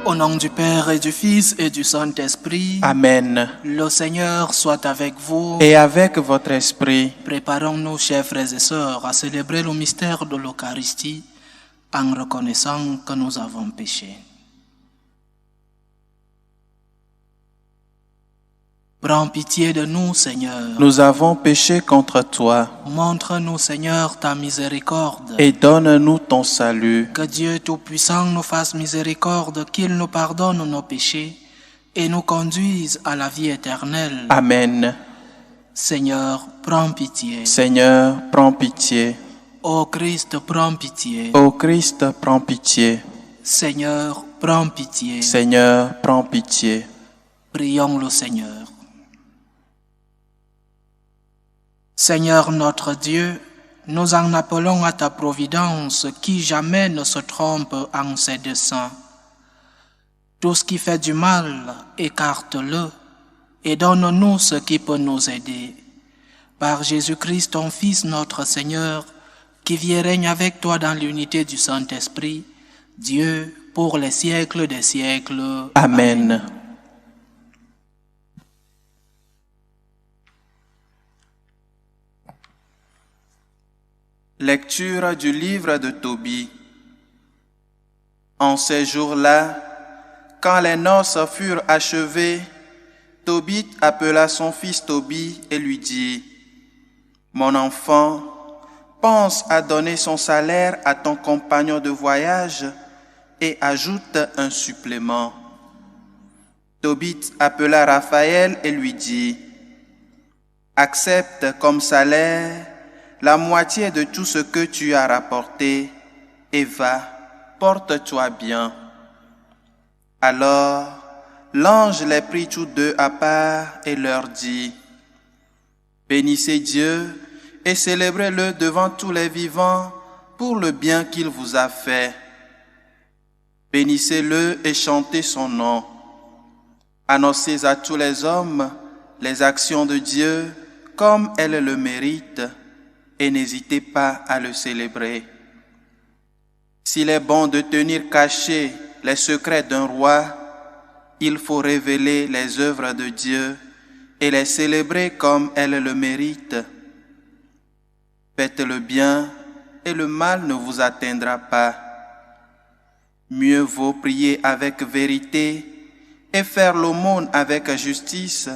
Au nom du Père et du Fils et du Saint-Esprit. Amen. Le Seigneur soit avec vous. Et avec votre esprit. Préparons-nous, chers frères et sœurs, à célébrer le mystère de l'Eucharistie en reconnaissant que nous avons péché. Prends pitié de nous, Seigneur. Nous avons péché contre toi. Montre-nous, Seigneur, ta miséricorde. Et donne-nous ton salut. Que Dieu Tout-Puissant nous fasse miséricorde, qu'il nous pardonne nos péchés et nous conduise à la vie éternelle. Amen. Seigneur, prends pitié. Seigneur, prends pitié. Ô Christ, prends pitié. Ô Christ, prends pitié. Seigneur, prends pitié. Seigneur, prends pitié. Prions le Seigneur. Seigneur notre Dieu, nous en appelons à ta providence qui jamais ne se trompe en ses desseins. Tout ce qui fait du mal, écarte-le et donne-nous ce qui peut nous aider. Par Jésus-Christ, ton Fils, notre Seigneur, qui vit et règne avec toi dans l'unité du Saint-Esprit, Dieu, pour les siècles des siècles. Amen. Lecture du livre de Tobie. En ces jours-là, quand les noces furent achevées, Tobit appela son fils Tobie et lui dit : « Mon enfant, pense à donner son salaire à ton compagnon de voyage et ajoute un supplément. » Tobit appela Raphaël et lui dit : « Accepte comme salaire la moitié de tout ce que tu as rapporté, et va, porte-toi bien. » Alors, l'ange les prit tous deux à part et leur dit : « Bénissez Dieu et célébrez-le devant tous les vivants pour le bien qu'il vous a fait. Bénissez-le et chantez son nom. Annoncez à tous les hommes les actions de Dieu comme elles le méritent, et n'hésitez pas à le célébrer. S'il est bon de tenir cachés les secrets d'un roi, il faut révéler les œuvres de Dieu et les célébrer comme elles le méritent. Faites le bien et le mal ne vous atteindra pas. Mieux vaut prier avec vérité et faire l'aumône avec justice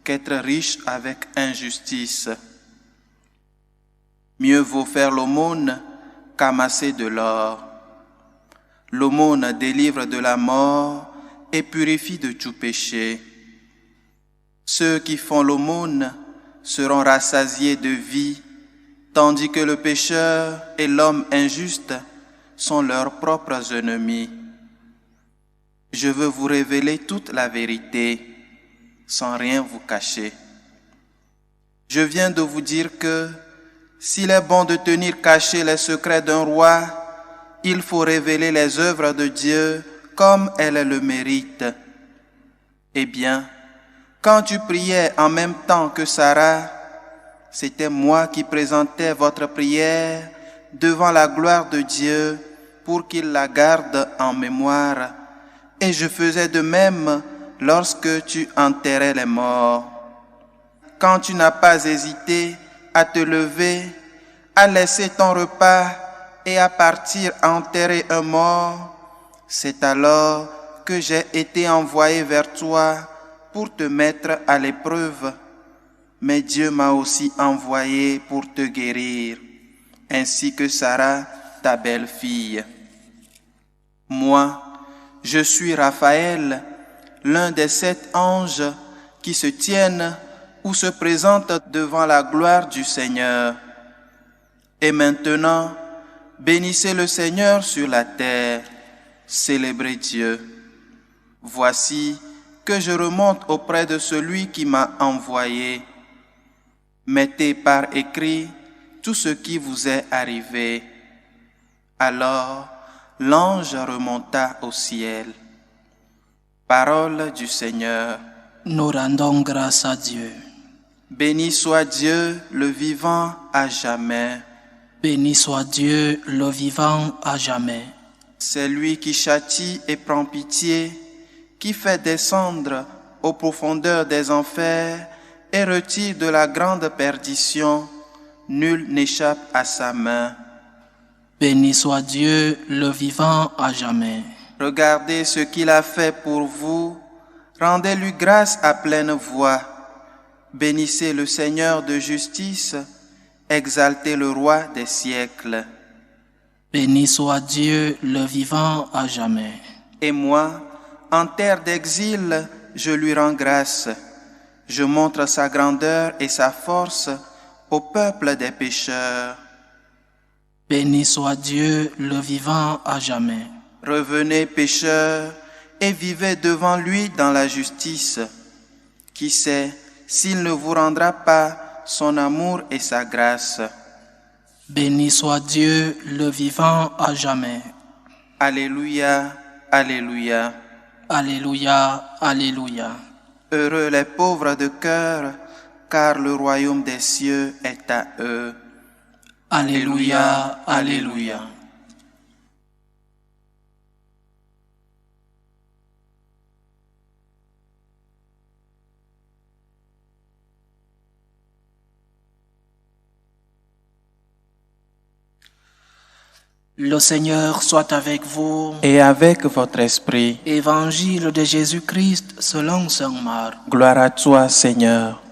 qu'être riche avec injustice. Mieux vaut faire l'aumône qu'amasser de l'or. L'aumône délivre de la mort et purifie de tout péché. Ceux qui font l'aumône seront rassasiés de vie, tandis que le pécheur et l'homme injuste sont leurs propres ennemis. Je veux vous révéler toute la vérité, sans rien vous cacher. Je viens de vous dire que s'il est bon de tenir cachés les secrets d'un roi, il faut révéler les œuvres de Dieu comme elles le méritent. Eh bien, quand tu priais en même temps que Sarah, c'était moi qui présentais votre prière devant la gloire de Dieu pour qu'il la garde en mémoire, et je faisais de même lorsque tu enterrais les morts. Quand tu n'as pas hésité à te lever, à laisser ton repas et à partir enterrer un mort, c'est alors que j'ai été envoyé vers toi pour te mettre à l'épreuve. Mais Dieu m'a aussi envoyé pour te guérir, ainsi que Sarah, ta belle-fille. Moi, je suis Raphaël, l'un des 7 anges qui se tiennent ou se présentent devant la gloire du Seigneur. Et maintenant, bénissez le Seigneur sur la terre, célébrez Dieu. Voici que je remonte auprès de celui qui m'a envoyé. Mettez par écrit tout ce qui vous est arrivé. » Alors, l'ange remonta au ciel. Parole du Seigneur. Nous rendons grâce à Dieu. Béni soit Dieu, le vivant à jamais. Béni soit Dieu, le vivant à jamais. C'est lui qui châtie et prend pitié, qui fait descendre aux profondeurs des enfers et retire de la grande perdition. Nul n'échappe à sa main. Béni soit Dieu, le vivant à jamais. Regardez ce qu'il a fait pour vous. Rendez-lui grâce à pleine voix. Bénissez le Seigneur de justice. Exaltez le Roi des siècles. Béni soit Dieu, le vivant à jamais. Et moi, en terre d'exil, je lui rends grâce. Je montre sa grandeur et sa force au peuple des pécheurs. Béni soit Dieu, le vivant à jamais. Revenez, pécheurs, et vivez devant lui dans la justice. Qui sait s'il ne vous rendra pas son amour et sa grâce. Béni soit Dieu, le vivant à jamais. Alléluia, alléluia. Alléluia, alléluia. Heureux les pauvres de cœur, car le royaume des cieux est à eux. Alléluia, alléluia. Le Seigneur soit avec vous. Et avec votre esprit. Évangile de Jésus-Christ selon saint Marc. Gloire à toi, Seigneur.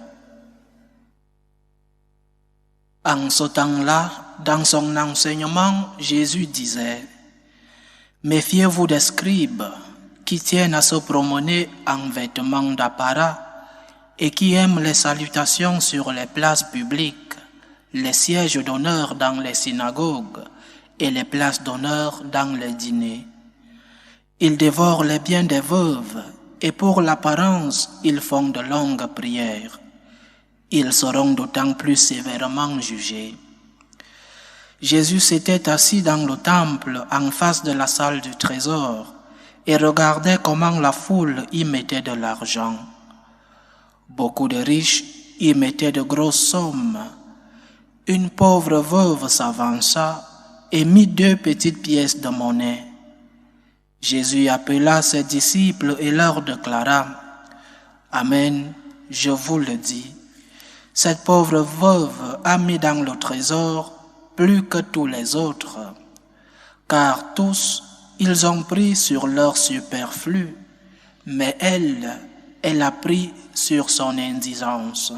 En ce temps-là, dans son enseignement, Jésus disait: méfiez-vous des scribes qui tiennent à se promener en vêtements d'apparat et qui aiment les salutations sur les places publiques, les sièges d'honneur dans les synagogues et les places d'honneur dans les dîners. Ils dévorent les biens des veuves et pour l'apparence, ils font de longues prières. Ils seront d'autant plus sévèrement jugés. Jésus s'était assis dans le temple en face de la salle du trésor et regardait comment la foule y mettait de l'argent. Beaucoup de riches y mettaient de grosses sommes. Une pauvre veuve s'avança et mit 2 petites pièces de monnaie. Jésus appela ses disciples et leur déclara: Amen, je vous le dis, cette pauvre veuve a mis dans le trésor plus que tous les autres, car tous, ils ont pris sur leur superflu, mais elle a pris sur son indigence.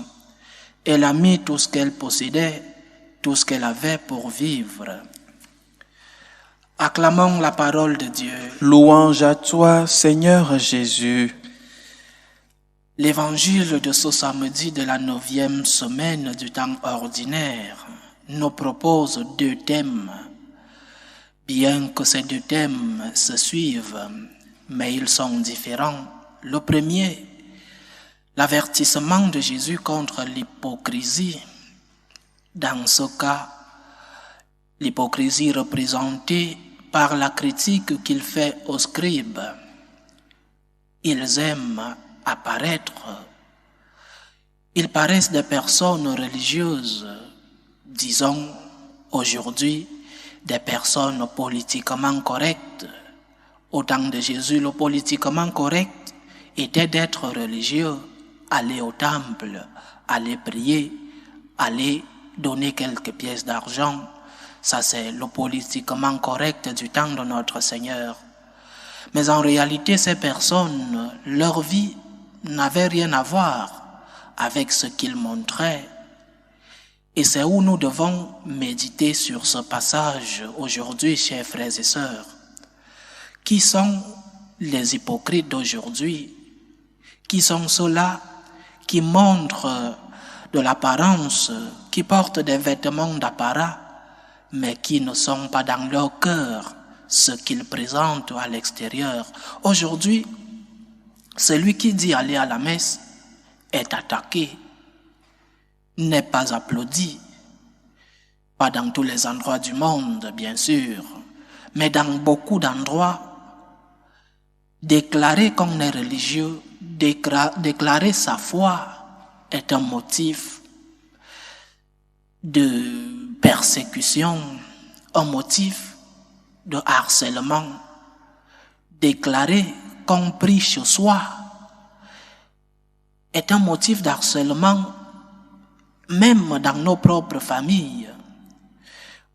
Elle a mis tout ce qu'elle possédait, tout ce qu'elle avait pour vivre. Acclamons la parole de Dieu. Louange à toi, Seigneur Jésus. L'évangile de ce samedi de la 9e semaine du temps ordinaire nous propose 2 thèmes. Bien que ces 2 thèmes se suivent, mais ils sont différents. Le premier, l'avertissement de Jésus contre l'hypocrisie. Dans ce cas, l'hypocrisie représentée par la critique qu'il fait aux scribes. Ils aiment apparaître. Ils paraissent des personnes religieuses, disons aujourd'hui des personnes politiquement correctes. Au temps de Jésus, le politiquement correct était d'être religieux, aller au temple, aller prier, aller donner quelques pièces d'argent. Ça, c'est le politiquement correct du temps de notre Seigneur. Mais en réalité, ces personnes, leur vie n'avait rien à voir avec ce qu'ils montraient. Et c'est où nous devons méditer sur ce passage aujourd'hui, chers frères et sœurs. Qui sont les hypocrites d'aujourd'hui? Qui sont ceux-là qui montrent de l'apparence, qui portent des vêtements d'apparat, mais qui ne sont pas dans leur cœur ce qu'ils présentent à l'extérieur? Aujourd'hui, celui qui dit aller à la messe est attaqué, n'est pas applaudi. Pas dans tous les endroits du monde, bien sûr, mais dans beaucoup d'endroits. Déclarer qu'on est religieux, déclarer sa foi est un motif de persécution, un motif de harcèlement. déclarer compris chez soi est un motif d'harcèlement même dans nos propres familles.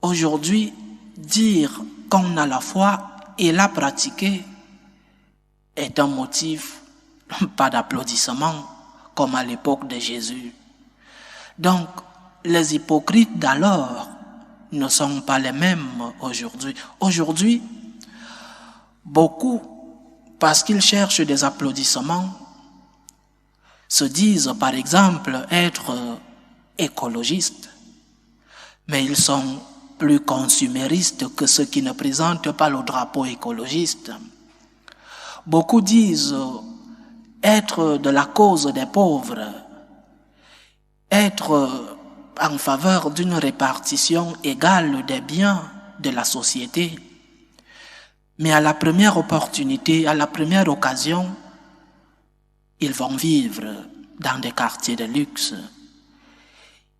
Aujourd'hui, dire qu'on a la foi et la pratiquer est un motif pas d'applaudissement comme à l'époque de Jésus. Donc, les hypocrites d'alors ne sont pas les mêmes aujourd'hui. Aujourd'hui, beaucoup, parce qu'ils cherchent des applaudissements, se disent par exemple être écologistes, mais ils sont plus consuméristes que ceux qui ne présentent pas le drapeau écologiste. Beaucoup disent être de la cause des pauvres, être en faveur d'une répartition égale des biens de la société. Mais à la première opportunité, à la première occasion, ils vont vivre dans des quartiers de luxe.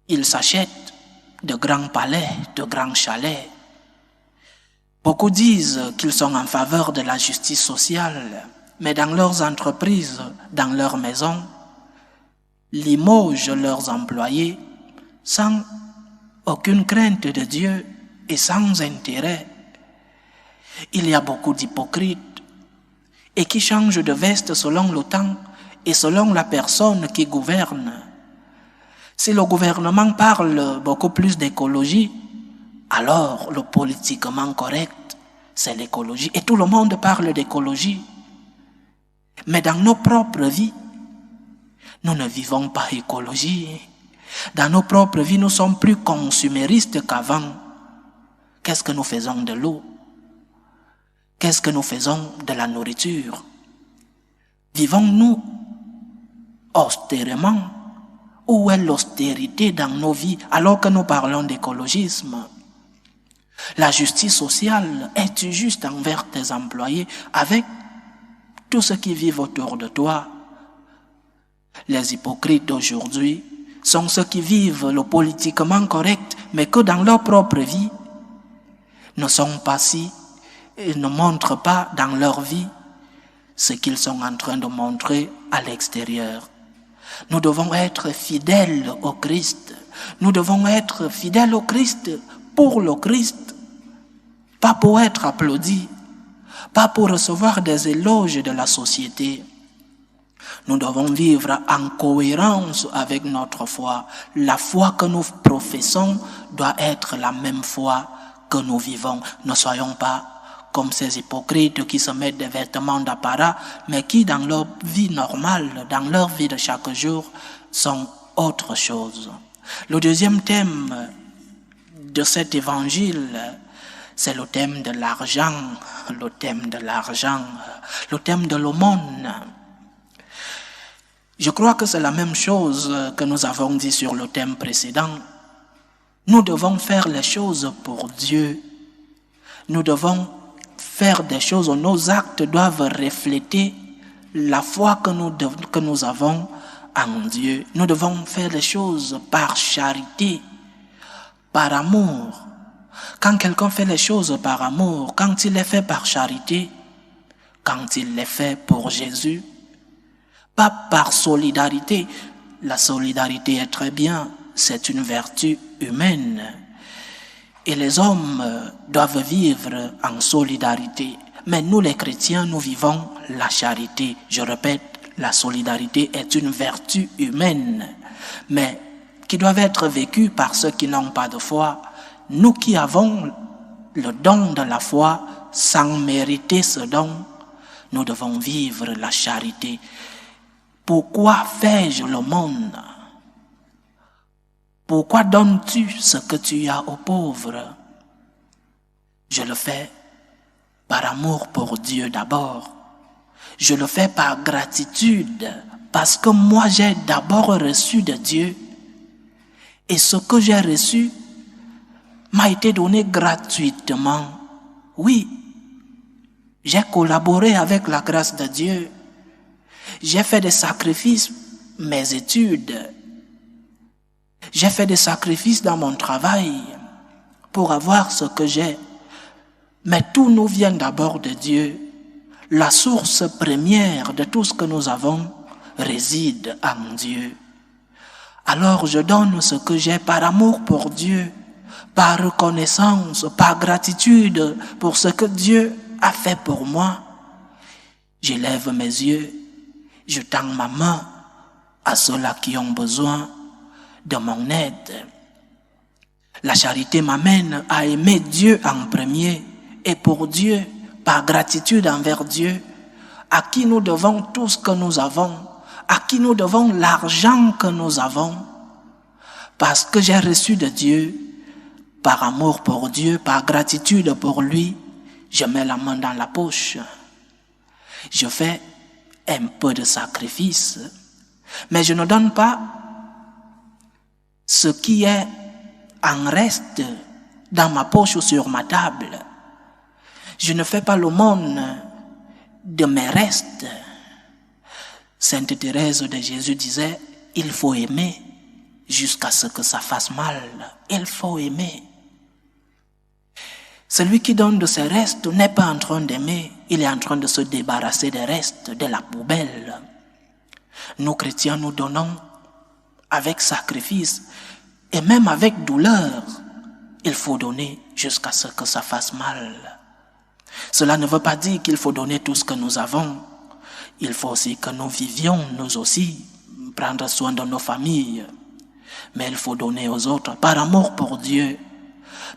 Ils s'achètent de grands palais, de grands chalets. Beaucoup disent qu'ils sont en faveur de la justice sociale, mais dans leurs entreprises, dans leurs maisons, limogent leurs employés sans aucune crainte de Dieu et sans intérêt. Il y a beaucoup d'hypocrites et qui changent de veste selon le temps et selon la personne qui gouverne. Si le gouvernement parle beaucoup plus d'écologie, alors le politiquement correct, c'est l'écologie. Et tout le monde parle d'écologie. Mais dans nos propres vies, nous ne vivons pas écologie. Dans nos propres vies, nous sommes plus consuméristes qu'avant. Qu'est-ce que nous faisons de l'eau? Qu'est-ce que nous faisons de la nourriture? Vivons-nous austèrement? Où est l'austérité dans nos vies alors que nous parlons d'écologisme? La justice sociale, es-tu juste envers tes employés avec tous ceux qui vivent autour de toi? Les hypocrites d'aujourd'hui sont ceux qui vivent le politiquement correct, mais que dans leur propre vie ne sont pas si, et ne montrent pas dans leur vie ce qu'ils sont en train de montrer à l'extérieur. Nous devons être fidèles au Christ. Nous devons être fidèles au Christ pour le Christ, pas pour être applaudis, pas pour recevoir des éloges de la société. Nous devons vivre en cohérence avec notre foi. La foi que nous professons doit être la même foi que nous vivons. Ne soyons pas comme ces hypocrites qui se mettent des vêtements d'apparat, mais qui dans leur vie normale, dans leur vie de chaque jour, sont autre chose. Le deuxième thème de cet évangile, c'est le thème de l'argent, le thème de l'argent, le thème de l'aumône. Je crois que c'est la même chose que nous avons dit sur le thème précédent. Nous devons faire les choses pour Dieu. Nous devons faire des choses où nos actes doivent refléter la foi que nous avons en Dieu. Nous devons faire les choses par charité, par amour. Quand quelqu'un fait les choses par amour, quand il les fait par charité, quand il les fait pour Jésus, pas par solidarité. La solidarité est très bien, c'est une vertu humaine. Et les hommes doivent vivre en solidarité. Mais nous les chrétiens, nous vivons la charité. Je répète, la solidarité est une vertu humaine, mais qui doit être vécue par ceux qui n'ont pas de foi. Nous qui avons le don de la foi, sans mériter ce don, nous devons vivre la charité. Pourquoi fais-je le monde? Pourquoi donnes-tu ce que tu as aux pauvres? Je le fais par amour pour Dieu d'abord. Je le fais par gratitude, parce que moi j'ai d'abord reçu de Dieu. Et ce que j'ai reçu m'a été donné gratuitement. Oui, j'ai collaboré avec la grâce de Dieu. J'ai fait des sacrifices, mes études. J'ai fait des sacrifices dans mon travail pour avoir ce que j'ai. Mais tout nous vient d'abord de Dieu. La source première de tout ce que nous avons réside en Dieu. Alors je donne ce que j'ai par amour pour Dieu, par reconnaissance, par gratitude pour ce que Dieu a fait pour moi. Je lève mes yeux, je tends ma main à ceux-là qui ont besoin de mon aide. La charité m'amène à aimer Dieu en premier et pour Dieu, par gratitude envers Dieu, à qui nous devons tout ce que nous avons, à qui nous devons l'argent que nous avons, parce que j'ai reçu de Dieu, par amour pour Dieu, par gratitude pour lui, je mets la main dans la poche. Je fais un peu de sacrifice, mais je ne donne pas ce qui est en reste dans ma poche ou sur ma table. Je ne fais pas l'aumône de mes restes. Sainte Thérèse de Jésus disait, il faut aimer jusqu'à ce que ça fasse mal. Il faut aimer. Celui qui donne de ses restes n'est pas en train d'aimer, il est en train de se débarrasser des restes, de la poubelle. Nous chrétiens, nous donnons avec sacrifice et même avec douleur. Il faut donner jusqu'à ce que ça fasse mal. Cela ne veut pas dire qu'il faut donner tout ce que nous avons. Il faut aussi que nous vivions, nous aussi, prendre soin de nos familles. Mais il faut donner aux autres par amour pour Dieu.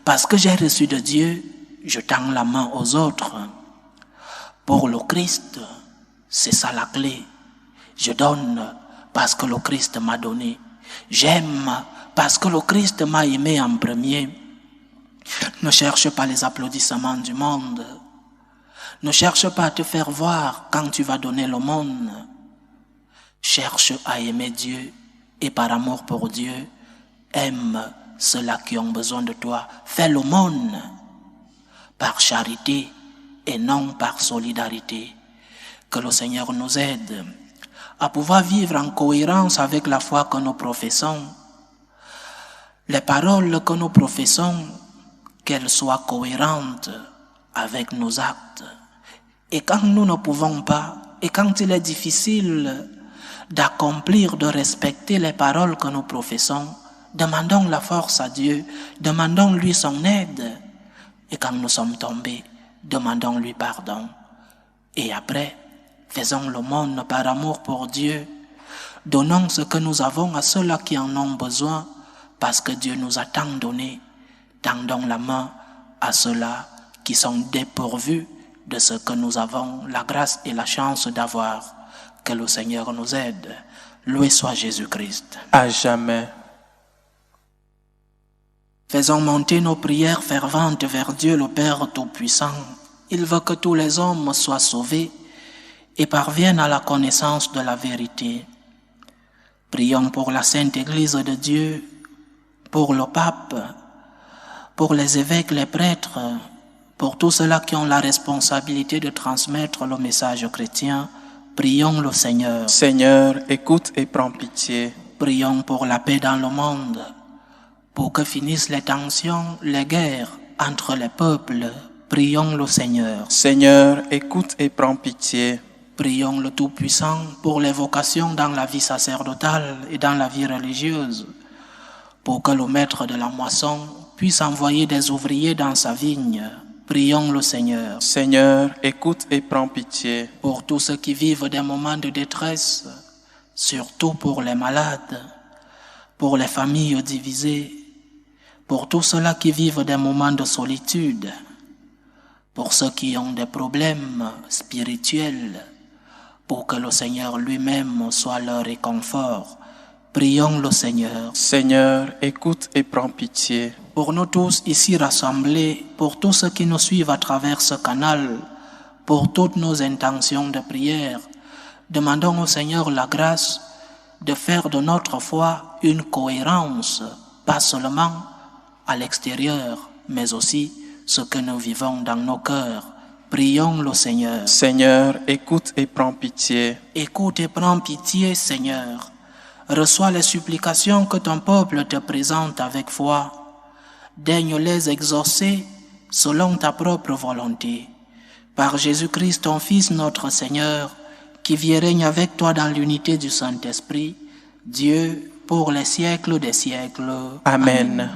Parce que j'ai reçu de Dieu, je tends la main aux autres. Pour le Christ, c'est ça la clé. Je donne parce que le Christ m'a donné. J'aime parce que le Christ m'a aimé en premier. Ne cherche pas les applaudissements du monde. Ne cherche pas à te faire voir quand tu vas donner l'aumône. Cherche à aimer Dieu et par amour pour Dieu, aime ceux-là qui ont besoin de toi. Fais l'aumône par charité et non par solidarité. Que le Seigneur nous aide à pouvoir vivre en cohérence avec la foi que nous professons. Les paroles que nous professons, qu'elles soient cohérentes avec nos actes. Et quand nous ne pouvons pas, et quand il est difficile d'accomplir, de respecter les paroles que nous professons, demandons la force à Dieu, demandons-lui son aide. Et quand nous sommes tombés, demandons-lui pardon. Et après, faisons l'aumône par amour pour Dieu. Donnons ce que nous avons à ceux-là qui en ont besoin, parce que Dieu nous a tant donné. Tendons la main à ceux-là qui sont dépourvus de ce que nous avons la grâce et la chance d'avoir. Que le Seigneur nous aide. Loué soit Jésus-Christ. À jamais. Faisons monter nos prières ferventes vers Dieu le Père Tout-Puissant. Il veut que tous les hommes soient sauvés et parviennent à la connaissance de la vérité. Prions pour la Sainte Église de Dieu, pour le pape, pour les évêques, les prêtres, pour tous ceux-là qui ont la responsabilité de transmettre le message chrétien. Prions le Seigneur. Seigneur, écoute et prends pitié. Prions pour la paix dans le monde, pour que finissent les tensions, les guerres entre les peuples. Prions le Seigneur. Seigneur, écoute et prends pitié. Prions le Tout-Puissant pour les vocations dans la vie sacerdotale et dans la vie religieuse, pour que le maître de la moisson puisse envoyer des ouvriers dans sa vigne. Prions le Seigneur. Seigneur, écoute et prends pitié. Pour tous ceux qui vivent des moments de détresse, surtout pour les malades, pour les familles divisées, pour tous ceux-là qui vivent des moments de solitude, pour ceux qui ont des problèmes spirituels, pour que le Seigneur lui-même soit leur réconfort. Prions le Seigneur. Seigneur, écoute et prends pitié. Pour nous tous ici rassemblés, pour tous ceux qui nous suivent à travers ce canal, pour toutes nos intentions de prière, demandons au Seigneur la grâce de faire de notre foi une cohérence, pas seulement à l'extérieur, mais aussi ce que nous vivons dans nos cœurs. Prions le Seigneur. Seigneur, écoute et prends pitié. Écoute et prends pitié, Seigneur. Reçois les supplications que ton peuple te présente avec foi. Daigne les exaucer selon ta propre volonté. Par Jésus-Christ, ton Fils, notre Seigneur, qui vit et règne avec toi dans l'unité du Saint-Esprit, Dieu, pour les siècles des siècles. Amen.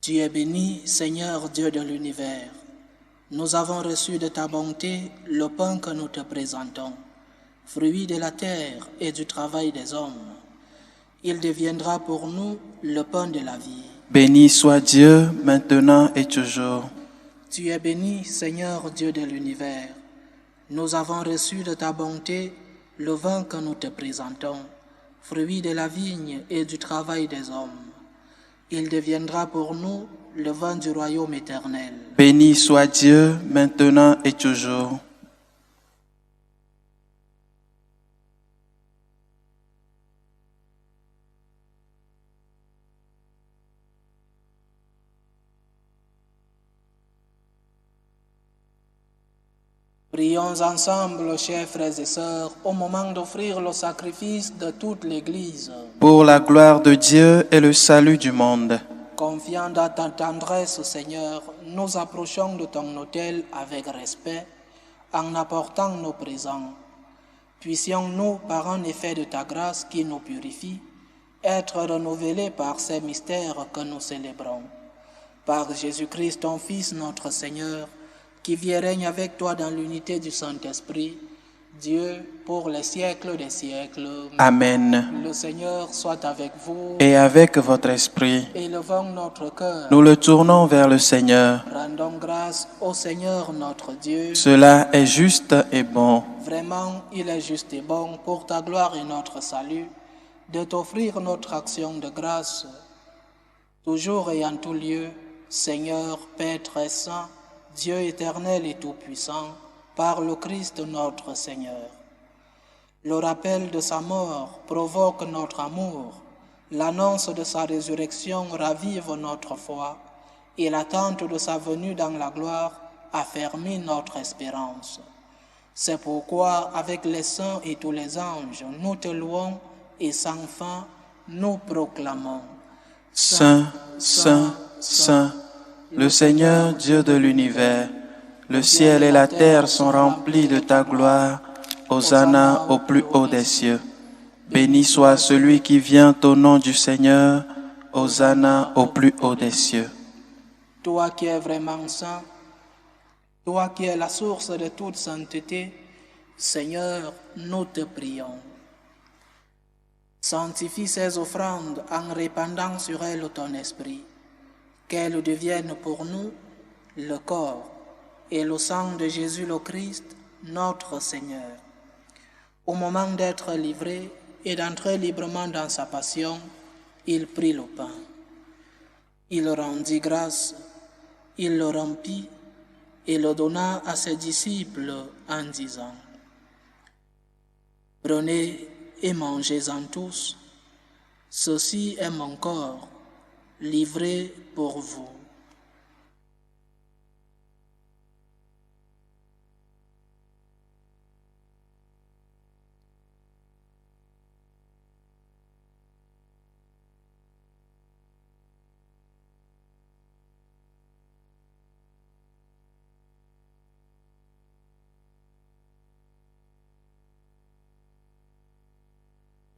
Tu es béni, Seigneur Dieu de l'univers. Nous avons reçu de ta bonté le pain que nous te présentons, fruit de la terre et du travail des hommes. Il deviendra pour nous le pain de la vie. Béni soit Dieu, maintenant et toujours. Tu es béni, Seigneur Dieu de l'univers. Nous avons reçu de ta bonté le vin que nous te présentons, fruit de la vigne et du travail des hommes. Il deviendra pour nous le vin du royaume éternel. Béni soit Dieu, maintenant et toujours. Prions ensemble, chers frères et sœurs, au moment d'offrir le sacrifice de toute l'Église. Pour la gloire de Dieu et le salut du monde. Confiant dans ta tendresse, Seigneur, nous approchons de ton autel avec respect, en apportant nos présents. Puissions-nous, par un effet de ta grâce qui nous purifie, être renouvelés par ces mystères que nous célébrons. Par Jésus-Christ, ton Fils, notre Seigneur, qui vit et règne avec toi dans l'unité du Saint-Esprit, Dieu, pour les siècles des siècles. Amen. Le Seigneur soit avec vous. Et avec votre esprit, Élevons notre cœur. nous le tournons vers le Seigneur. Rendons grâce au Seigneur notre Dieu. Cela est juste et bon. Vraiment, il est juste et bon pour ta gloire et notre salut de t'offrir notre action de grâce, toujours et en tout lieu, Seigneur, Père très saint, Dieu éternel et tout-puissant, par le Christ notre Seigneur. Le rappel de sa mort provoque notre amour, l'annonce de sa résurrection ravive notre foi, et l'attente de sa venue dans la gloire affermit notre espérance. C'est pourquoi, avec les saints et tous les anges, nous te louons et sans fin, nous proclamons. Saint, Saint, Saint, le Seigneur Dieu de l'univers, le ciel et la terre sont remplis de ta gloire. Hosanna au plus haut des cieux. Béni soit celui qui vient au nom du Seigneur. Hosanna au plus haut des cieux. Toi qui es vraiment saint, toi qui es la source de toute sainteté, Seigneur, nous te prions. Sanctifie ces offrandes en répandant sur elles ton esprit, qu'elles deviennent pour nous le corps et le sang de Jésus le Christ, notre Seigneur. Au moment d'être livré et d'entrer librement dans sa passion, il prit le pain. Il rendit grâce, il le rompit et le donna à ses disciples en disant: « Prenez et mangez-en tous, ceci est mon corps, livré pour vous. »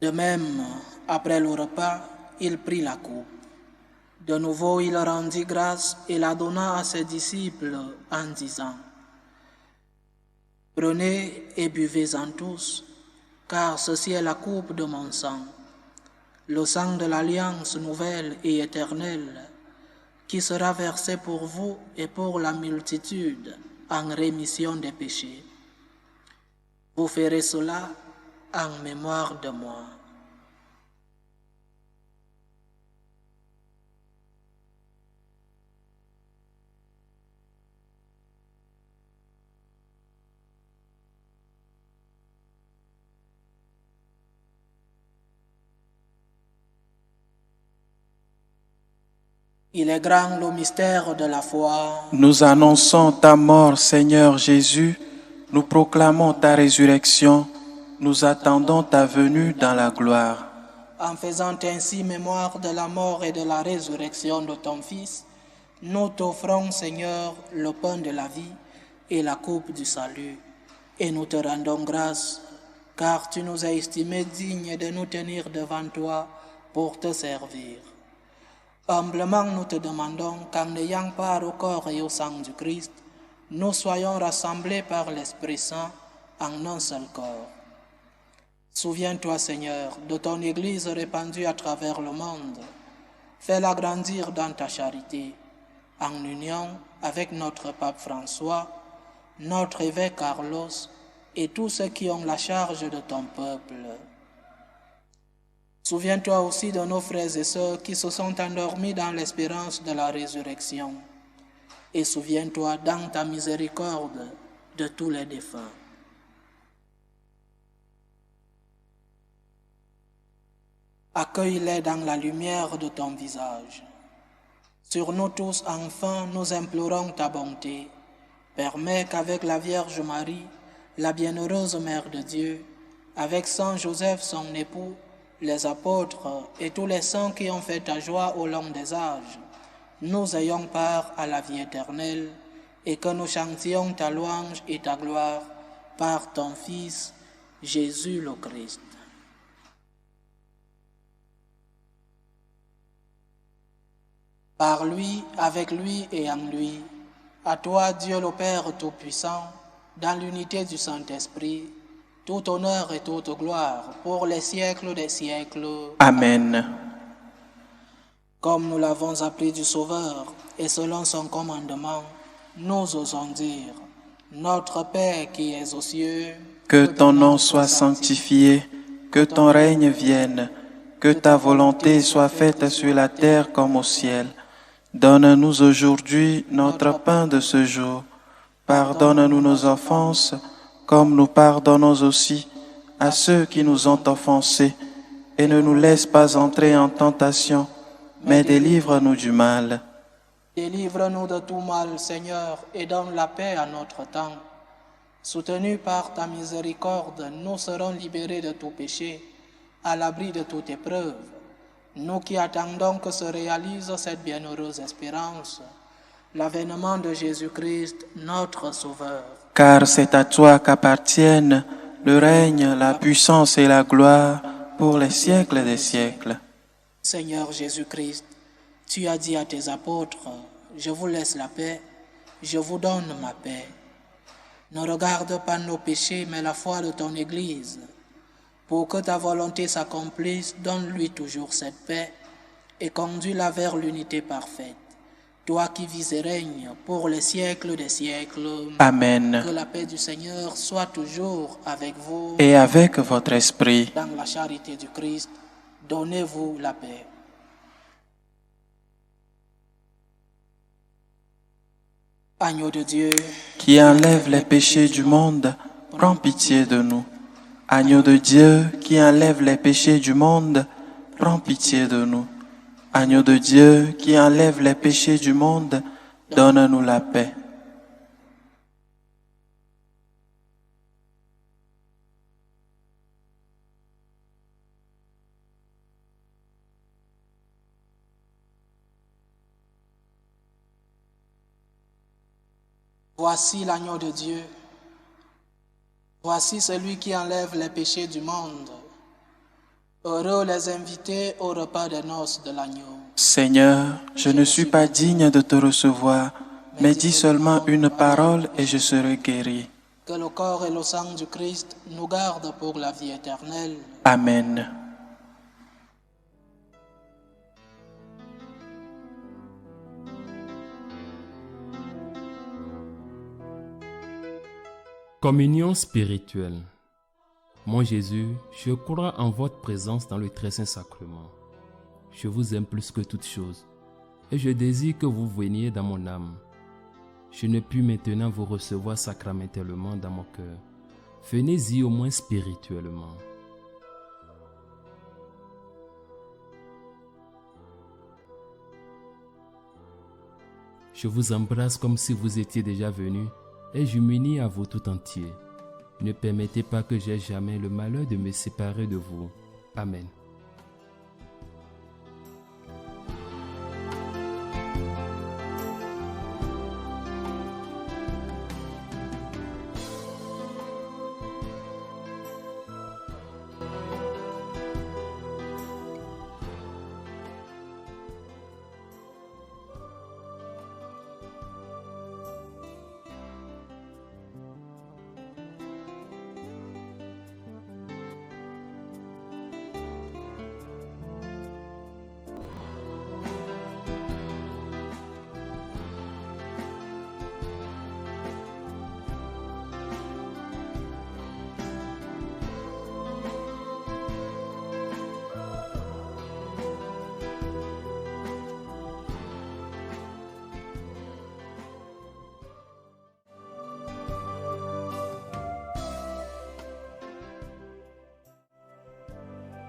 De même, après le repas, il prit la coupe. De nouveau, il rendit grâce et la donna à ses disciples en disant: « Prenez et buvez-en tous, car ceci est la coupe de mon sang, le sang de l'alliance nouvelle et éternelle, qui sera versé pour vous et pour la multitude en rémission des péchés. Vous ferez cela en mémoire de moi. » Il est grand le mystère de la foi. Nous annonçons ta mort, Seigneur Jésus. Nous proclamons ta résurrection. Nous attendons ta venue dans la gloire. En faisant ainsi mémoire de la mort et de la résurrection de ton Fils, nous t'offrons, Seigneur, le pain de la vie et la coupe du salut. Et nous te rendons grâce, car tu nous as estimés dignes de nous tenir devant toi pour te servir. Humblement, nous te demandons qu'en ayant part au corps et au sang du Christ, nous soyons rassemblés par l'Esprit Saint en un seul corps. Souviens-toi, Seigneur, de ton Église répandue à travers le monde. Fais-la grandir dans ta charité, en union avec notre pape François, notre évêque Carlos et tous ceux qui ont la charge de ton peuple. Souviens-toi aussi de nos frères et sœurs qui se sont endormis dans l'espérance de la résurrection. Et souviens-toi dans ta miséricorde de tous les défunts. Accueille-les dans la lumière de ton visage. Sur nous tous, enfin, nous implorons ta bonté. Permets qu'avec la Vierge Marie, la bienheureuse Mère de Dieu, avec Saint Joseph, son époux, les apôtres et tous les saints qui ont fait ta joie au long des âges, nous ayons part à la vie éternelle et que nous chantions ta louange et ta gloire par ton Fils, Jésus le Christ. Par lui, avec lui et en lui, à toi, Dieu le Père Tout-Puissant, dans l'unité du Saint-Esprit, tout honneur et toute gloire pour les siècles des siècles. Amen. Comme nous l'avons appris du Sauveur et selon son commandement, nous osons dire, notre Père qui es aux cieux, que ton nom soit sanctifié, que ton règne vienne, que ta volonté soit faite sur la terre comme au ciel. Donne-nous aujourd'hui notre pain de ce jour. Pardonne-nous nos offenses, comme nous pardonnons aussi à ceux qui nous ont offensés, et ne nous laisse pas entrer en tentation, mais délivre-nous du mal. Délivre-nous de tout mal, Seigneur, et donne la paix à notre temps. Soutenus par ta miséricorde, nous serons libérés de tout péché, à l'abri de toute épreuve. Nous qui attendons que se réalise cette bienheureuse espérance, l'avènement de Jésus-Christ, notre Sauveur. Car c'est à toi qu'appartiennent le règne, la puissance et la gloire pour les siècles des siècles. Seigneur Jésus-Christ, tu as dit à tes apôtres, « Je vous laisse la paix, je vous donne ma paix. » Ne regarde pas nos péchés, mais la foi de ton Église. Pour que ta volonté s'accomplisse, donne-lui toujours cette paix et conduis-la vers l'unité parfaite. Toi qui vis et règnes pour les siècles des siècles. Amen. Que la paix du Seigneur soit toujours avec vous. Et avec votre esprit. Dans la charité du Christ, donnez-vous la paix. Agneau de Dieu, qui enlève les péchés du monde, prends pitié de nous. Agneau de Dieu, qui enlève les péchés du monde, prends pitié de nous. Agneau de Dieu, qui enlève les péchés du monde, donne-nous la paix. Voici l'agneau de Dieu. Voici celui qui enlève les péchés du monde. Heureux les invités au repas des noces de l'agneau. Seigneur, je ne suis pas digne de te recevoir, mais dis seulement une parole et je serai guéri. Que le corps et le sang du Christ nous gardent pour la vie éternelle. Amen. Communion spirituelle. Mon Jésus, je crois en votre présence dans le très saint sacrement. Je vous aime plus que toute chose et je désire que vous veniez dans mon âme. Je ne puis maintenant vous recevoir sacramentellement dans mon cœur. Venez-y au moins spirituellement. Je vous embrasse comme si vous étiez déjà venu et je m'unis à vous tout entier. Ne permettez pas que j'aie jamais le malheur de me séparer de vous. Amen.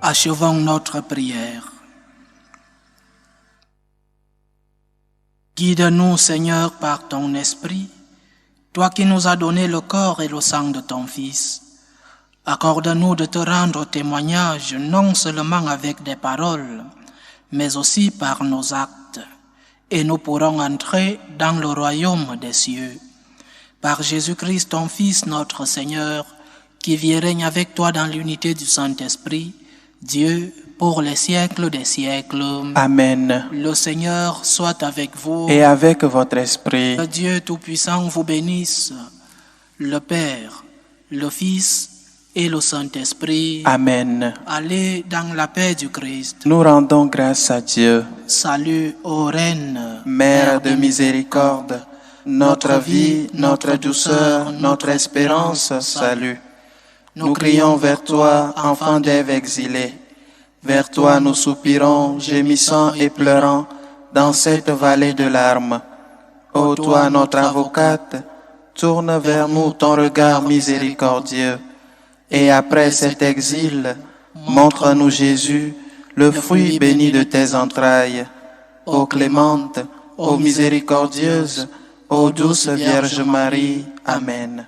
Achevons notre prière. Guide-nous, Seigneur, par ton esprit, toi qui nous as donné le corps et le sang de ton Fils. Accorde-nous de te rendre témoignage non seulement avec des paroles, mais aussi par nos actes, et nous pourrons entrer dans le royaume des cieux. Par Jésus-Christ, ton Fils, notre Seigneur, qui vit et règne avec toi dans l'unité du Saint-Esprit, Dieu, pour les siècles des siècles. Amen. Le Seigneur soit avec vous. Et avec votre esprit. Que Dieu Tout-Puissant vous bénisse, le Père, le Fils et le Saint-Esprit. Amen. Allez dans la paix du Christ. Nous rendons grâce à Dieu. Salut ô Reine, Mère de miséricorde, notre vie, notre douceur, notre espérance, salut. Nous crions vers toi, enfant d'Ève exilée. Vers toi nous soupirons, gémissant et pleurant, dans cette vallée de larmes. Ô toi, notre avocate, tourne vers nous ton regard miséricordieux. Et après cet exil, montre-nous Jésus, le fruit béni de tes entrailles. Ô clémente, ô miséricordieuse, ô douce Vierge Marie. Amen.